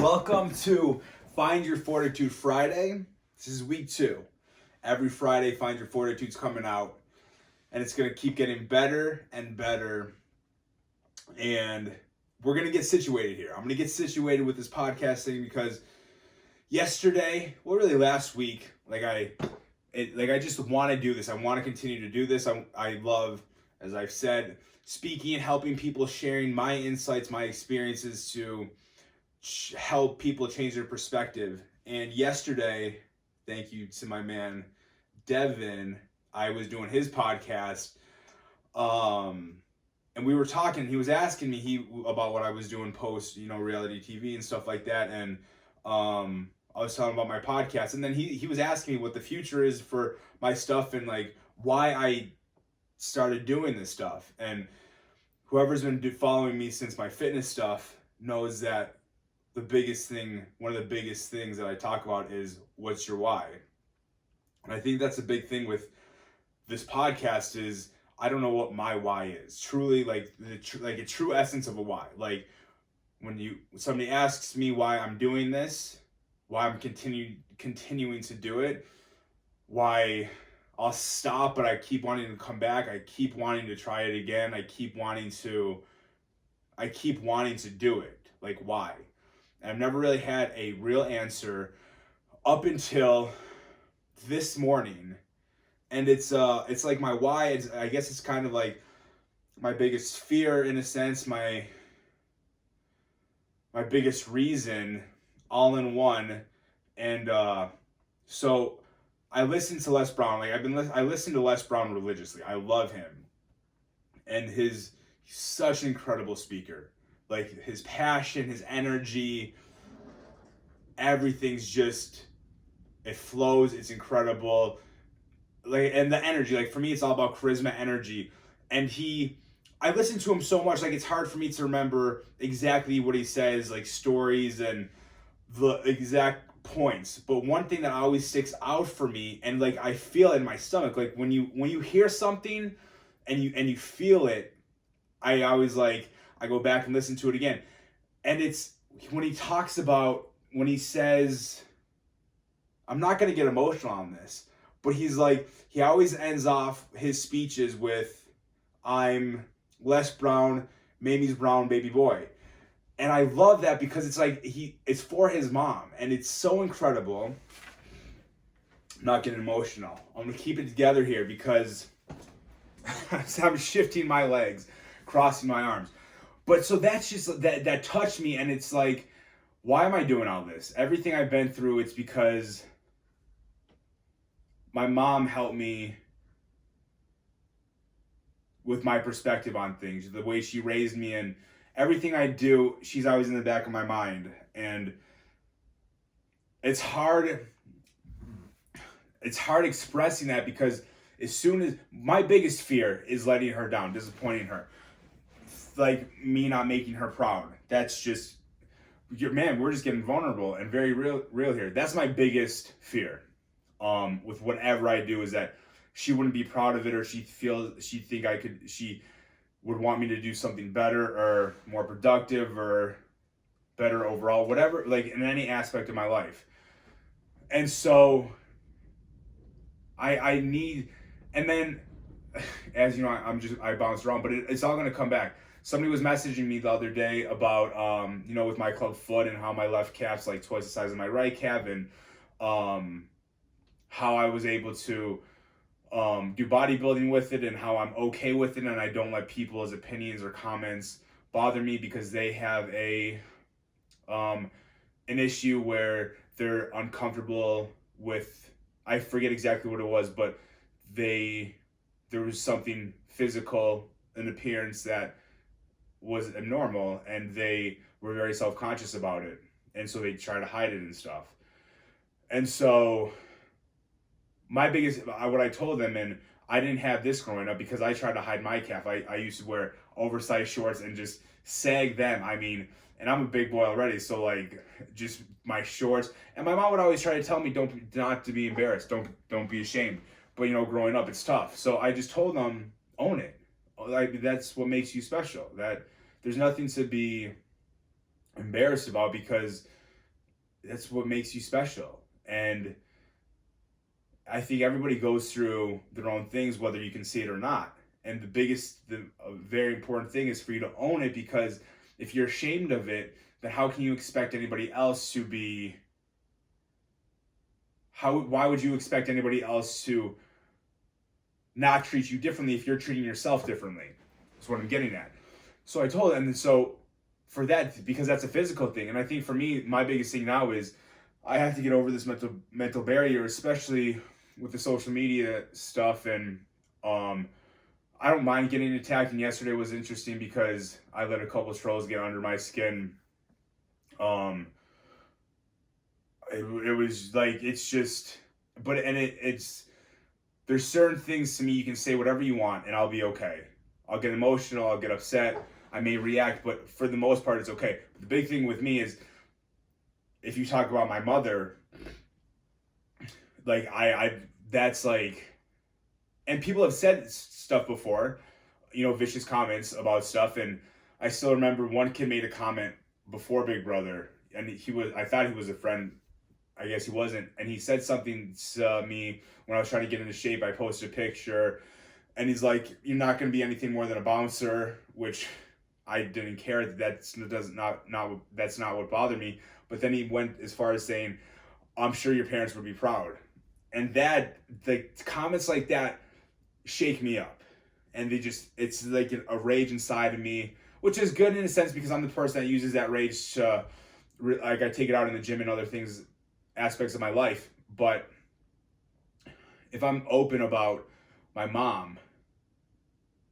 Welcome to Find Your Fortitude Friday. This is week 2. Every Friday, Find Your Fortitude's coming out, and it's going to keep getting better and better. And we're going to get situated here. I'm going to get situated with this podcast thing because yesterday, well, really last week, I just want to do this. I want to continue to do this. I love, as I've said, speaking and helping people, sharing my insights, my experiences to help people change their perspective. And yesterday, thank you to my man Devin, I was doing his podcast, and we were talking. He was asking me about what I was doing post, reality TV and stuff like that. And I was telling him about my podcast, and then he was asking me what the future is for my stuff and why I started doing this stuff. And whoever's been following me since my fitness stuff knows that one of the biggest things that I talk about is what's your why. And I think that's a big thing with this podcast is I don't know what my why is. Truly, a true essence of a why. Like when somebody asks me why I'm doing this, why I'm continuing to do it, why I'll stop, but I keep wanting to come back. I keep wanting to try it again. I keep wanting to do it. Like, why? And I've never really had a real answer up until this morning. And it's like my why. I guess it's kind of like my biggest fear in a sense, my biggest reason, all in one. And so I listen to Les Brown. I listen to Les Brown religiously. I love him, and he's such an incredible speaker. Like his passion, his energy, everything's just, it flows. It's incredible. And the energy, for me, it's all about charisma, energy. And I listen to him so much, it's hard for me to remember exactly what he says, stories and the exact points. But one thing that always sticks out for me, and I feel it in my stomach, when you hear something and you feel it, I always I go back and listen to it again. And it's when he says, I'm not going to get emotional on this, but he always ends off his speeches with, I'm Les Brown, Mamie's brown baby boy. And I love that because it's for his mom, and it's so incredible. I'm not getting emotional. I'm going to keep it together here because I'm shifting my legs, crossing my arms. But so that's just, that touched me, and it's why am I doing all this? Everything I've been through, it's because my mom helped me with my perspective on things, the way she raised me, and everything I do, she's always in the back of my mind. And it's hard expressing that because as soon as my biggest fear is letting her down, disappointing her, me not making her proud. That's just, we're just getting vulnerable and very real here. That's my biggest fear with whatever I do, is that she wouldn't be proud of it, or she would want me to do something better or more productive or better overall, whatever, in any aspect of my life. And so I need, and then, as you know, I bounced around, but it's all going to come back. Somebody was messaging me the other day about, with my club foot and how my left calf's twice the size of my right calf, and how I was able to do bodybuilding with it, and how I'm okay with it, and I don't let people's opinions or comments bother me because they have an issue where they're uncomfortable with, I forget exactly what it was, but there was something physical, an appearance that was abnormal, and they were very self-conscious about it, and so they try to hide it and stuff. And so what I told them, and I didn't have this growing up because I tried to hide my calf. I used to wear oversized shorts and just sag them. And I'm a big boy already, so just my shorts. And my mom would always try to tell me not to be embarrassed, don't be ashamed. But growing up, it's tough. So I just told them, own it. That's what makes you special. That there's nothing to be embarrassed about, because that's what makes you special. And I think everybody goes through their own things, whether you can see it or not. And the very important thing is for you to own it, because if you're ashamed of it, then how can you expect anybody else to be, why would you expect anybody else to not treat you differently if you're treating yourself differently? That's what I'm getting at. So I told him, and so for that, because that's a physical thing, and I think for me, my biggest thing now is I have to get over this mental barrier, especially with the social media stuff. And I don't mind getting attacked. And yesterday was interesting because I let a couple of trolls get under my skin. Um, it was like, it's just, but and it's there's certain things to me you can say whatever you want and I'll be okay. I'll get emotional, I'll get upset, I may react, but for the most part it's okay. But the big thing with me is, if you talk about my mother, like I that's like, and people have said stuff before, vicious comments about stuff. And I still remember one kid made a comment before Big Brother, and I thought he was a friend. I guess he wasn't. And he said something to me when I was trying to get into shape. I posted a picture, and he's like, "You're not going to be anything more than a bouncer," which I didn't care. That's not what bothered me. But then he went as far as saying, "I'm sure your parents would be proud," and that, the comments like that shake me up, and it's like a rage inside of me, which is good in a sense because I'm the person that uses that rage to, like, I take it out in the gym and other things, aspects of my life. But if I'm open about my mom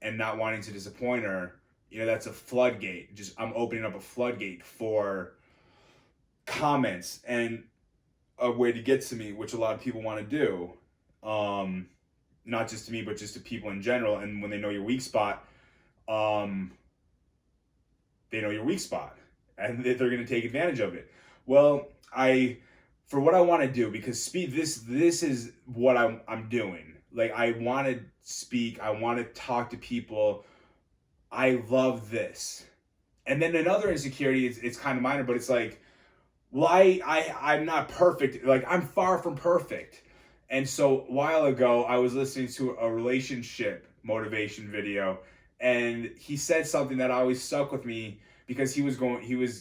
and not wanting to disappoint her, that's a floodgate. I'm opening up a floodgate for comments and a way to get to me, which a lot of people want to do. Not just to me, but just to people in general. And when they know your weak spot, they know your weak spot, and they're going to take advantage of it. Well, for what I want to do, because this is what I'm doing. Like, I want to speak, I want to talk to people. I love this. And then another insecurity, it's kind of minor, but it's like, well, I'm not perfect. Like, I'm far from perfect. And so a while ago, I was listening to a relationship motivation video, and he said something that always stuck with me, because he was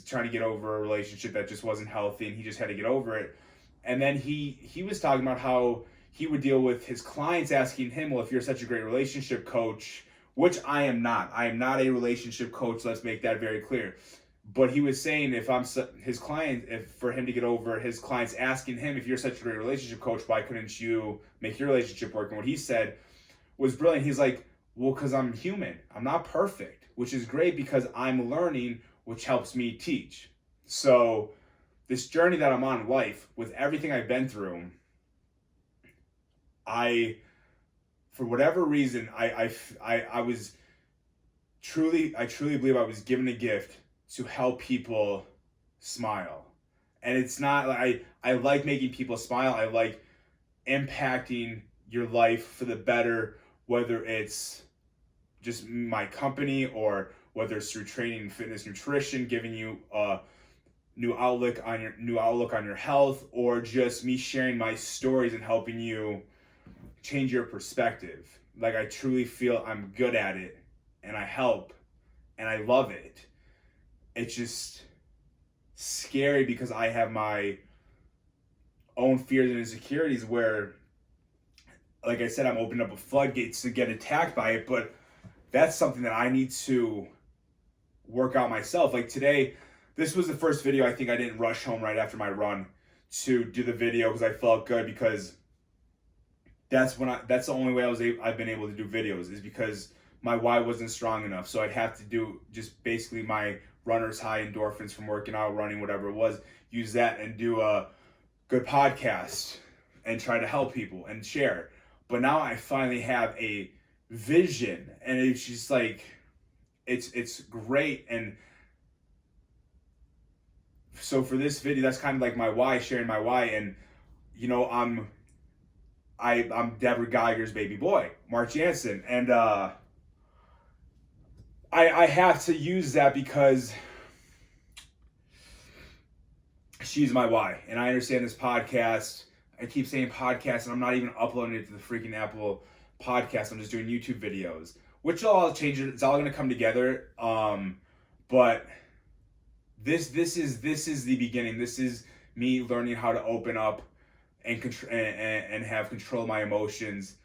trying to get over a relationship that just wasn't healthy, and he just had to get over it. And then he was talking about how he would deal with his clients asking him, well, if you're such a great relationship coach, which I am not. I am not a relationship coach. Let's make that very clear. But he was saying, if I'm his client, if for him to get over his clients asking him, if you're such a great relationship coach, why couldn't you make your relationship work? And what he said was brilliant. He's like, well, because I'm human. I'm not perfect, which is great because I'm learning, which helps me teach. So this journey that I'm on in life, with everything I've been through, for whatever reason, I truly believe I was given a gift to help people smile. And it's not like I like making people smile. I like impacting your life for the better, whether it's just my company or whether it's through training, fitness, nutrition, giving you a new outlook on your health, or just me sharing my stories and helping you change your perspective. Like, I truly feel I'm good at it, and I help, and I love it. It's just scary because I have my own fears and insecurities where, like I said, I'm opening up a floodgates to get attacked by it, but that's something that I need to work out myself. Like today, this was the first video. I think I didn't rush home right after my run to do the video because I felt good, because that's the only way I've been able to do videos, is because my why wasn't strong enough. So I'd have to do just basically my runner's high, endorphins from working out, running, whatever it was, use that and do a good podcast and try to help people and share. But now I finally have a vision, and it's just like, it's great. And so for this video, that's kind of like my why, sharing my why. And I'm Deborah Geiger's baby boy, Mark Jansen, and I have to use that because she's my why. And I understand this podcast. I keep saying podcast, and I'm not even uploading it to the freaking Apple podcast. I'm just doing YouTube videos, which will all change. It's all going to come together. But this is the beginning. This is me learning how to open up and and have control of my emotions,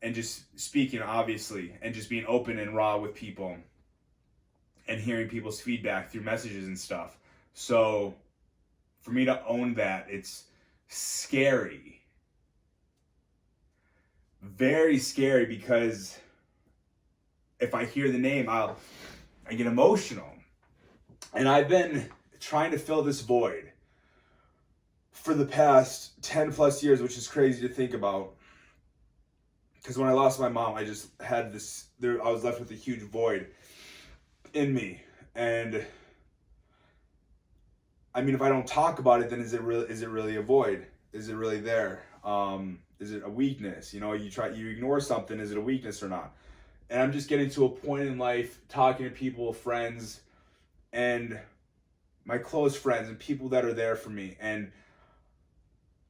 and just speaking, obviously, and just being open and raw with people, and hearing people's feedback through messages and stuff. So for me to own that, it's scary. Very scary, because if I hear the name, I get emotional. And I've been trying to fill this void for the past 10 plus years, which is crazy to think about. Because when I lost my mom, I just had this, I was left with a huge void in me. And I mean, if I don't talk about it, then is it really a void? Is it really there? Is it a weakness? You ignore something, is it a weakness or not? And I'm just getting to a point in life, talking to people, friends, and my close friends, and people that are there for me. And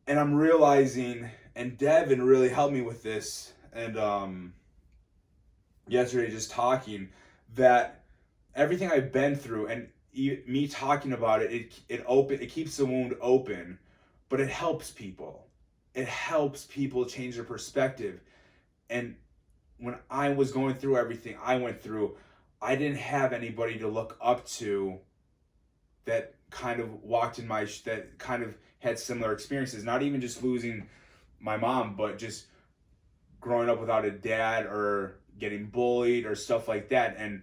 I'm realizing, and Devin really helped me with this, and yesterday just talking, that everything I've been through, and me talking about it, it keeps the wound open, but it helps people. It helps people change their perspective. And when I was going through everything I went through, I didn't have anybody to look up to that kind of that kind of had similar experiences. Not even just losing my mom, but just growing up without a dad, or getting bullied, or stuff like that. And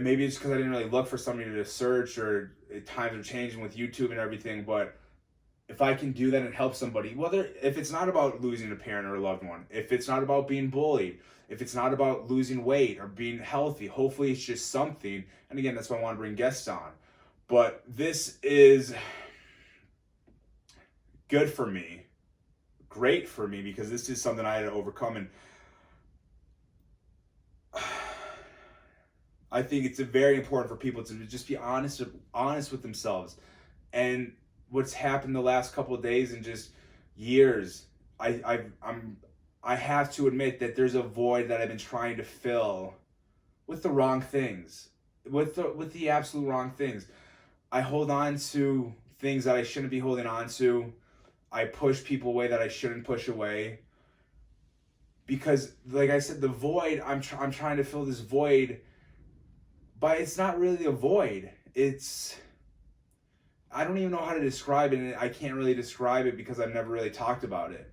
maybe it's because I didn't really look for somebody to search, or times are changing with YouTube and everything. But if I can do that and help somebody, if it's not about losing a parent or a loved one, if it's not about being bullied, if it's not about losing weight or being healthy, hopefully it's just something. And again, that's why I want to bring guests on. But this is good for me, great for me, because this is something I had to overcome. And I think it's very important for people to just be honest with themselves. And what's happened the last couple of days and just years, I have to admit that there's a void that I've been trying to fill with the wrong things, with the absolute wrong things. I hold on to things that I shouldn't be holding on to. I push people away that I shouldn't push away. Because, like I said, the void, I'm trying to fill this void, but it's not really a void. I don't even know how to describe it, and I can't really describe it because I've never really talked about it.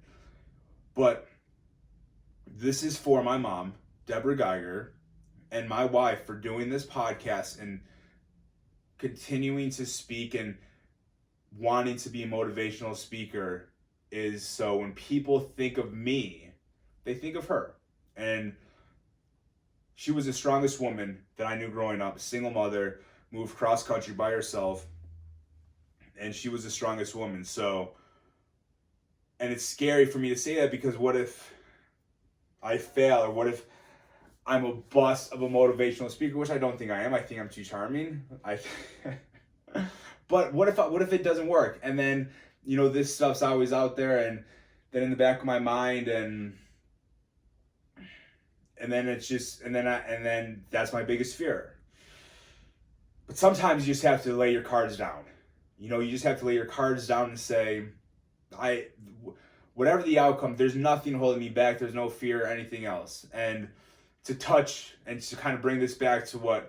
But this is for my mom, Deborah Geiger, and my wife, for doing this podcast and continuing to speak and wanting to be a motivational speaker, is so when people think of me, they think of her. And she was the strongest woman that I knew growing up, a single mother, moved cross country by herself, and she was the strongest woman. So, and it's scary for me to say that, because what if I fail, or what if I'm a bust of a motivational speaker, which I don't think I am. I think I'm too charming. But what if it doesn't work? And then, this stuff's always out there, and then in the back of my mind, and then it's just, and then that's my biggest fear. But sometimes you just have to lay your cards down. You just have to lay your cards down and say, whatever the outcome, there's nothing holding me back. There's no fear or anything else. And to touch and to kind of bring this back to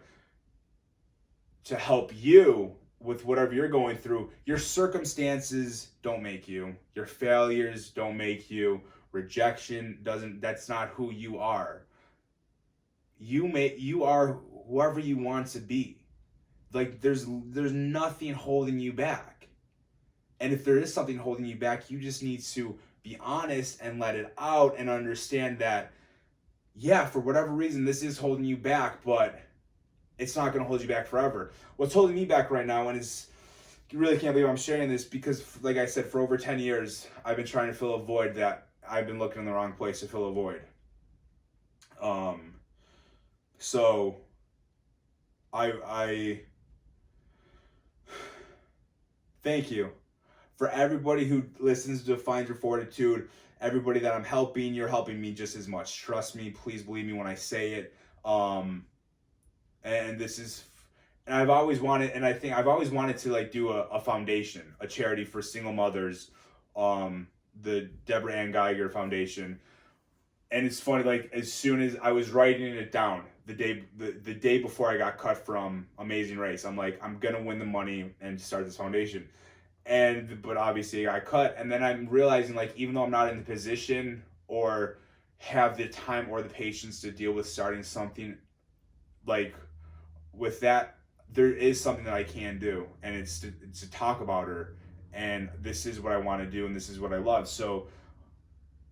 help you with whatever you're going through, your circumstances don't make you. Your failures don't make you. Rejection that's not who you are. You are whoever you want to be. Like, there's nothing holding you back. And if there is something holding you back, you just need to be honest and let it out, and understand that, yeah, for whatever reason, this is holding you back, but it's not going to hold you back forever. What's holding me back right now, and you really can't believe I'm sharing this, because, like I said, for over 10 years, I've been trying to fill a void that I've been looking in the wrong place to fill a void. So I Thank you. For everybody who listens to Find Your Fortitude, everybody that I'm helping, you're helping me just as much. Trust me, please believe me when I say it. And this is, and I've always wanted, and I think I've always wanted to like do a foundation, a charity for single mothers, the Deborah and Geiger Foundation. And it's funny, like as soon as I was writing it down the day before I got cut from Amazing Race, I'm like, I'm gonna win the money and start this foundation. But obviously I got cut, and then I'm realizing like even though I'm not in the position or have the time or the patience to deal with starting something like with that, there is something that I can do, and it's to talk about her, and this is what I want to do, and this is what I love. So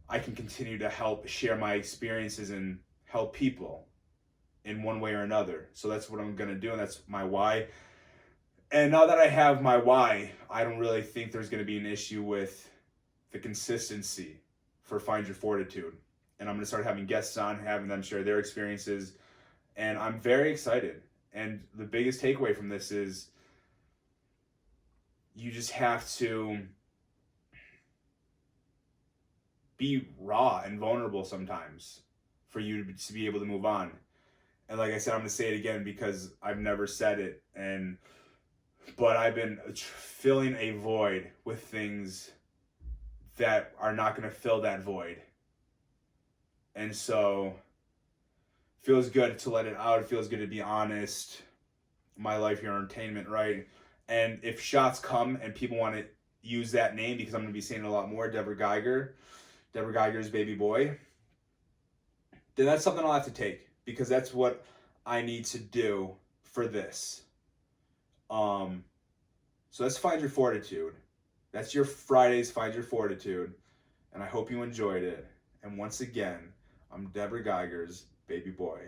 I can continue to help share my experiences and help people in one way or another. So that's what I'm going to do, and that's my why. And now that I have my why, I don't really think there's going to be an issue with the consistency for Find Your Fortitude. And I'm going to start having guests on, having them share their experiences. And I'm very excited. And the biggest takeaway from this is you just have to be raw and vulnerable sometimes for you to be able to move on. And like I said, I'm going to say it again because I've never said it. But I've been filling a void with things that are not going to fill that void. And so it feels good to let it out. It feels good to be honest. My life, your entertainment, right? And if shots come and people want to use that name, because I'm going to be saying it a lot more, Deborah Geiger's baby boy, then that's something I'll have to take, because that's what I need to do for this. So let's Find Your Fortitude. That's your Friday's Find Your Fortitude. And I hope you enjoyed it. And once again, I'm Deborah Geiger's baby boy.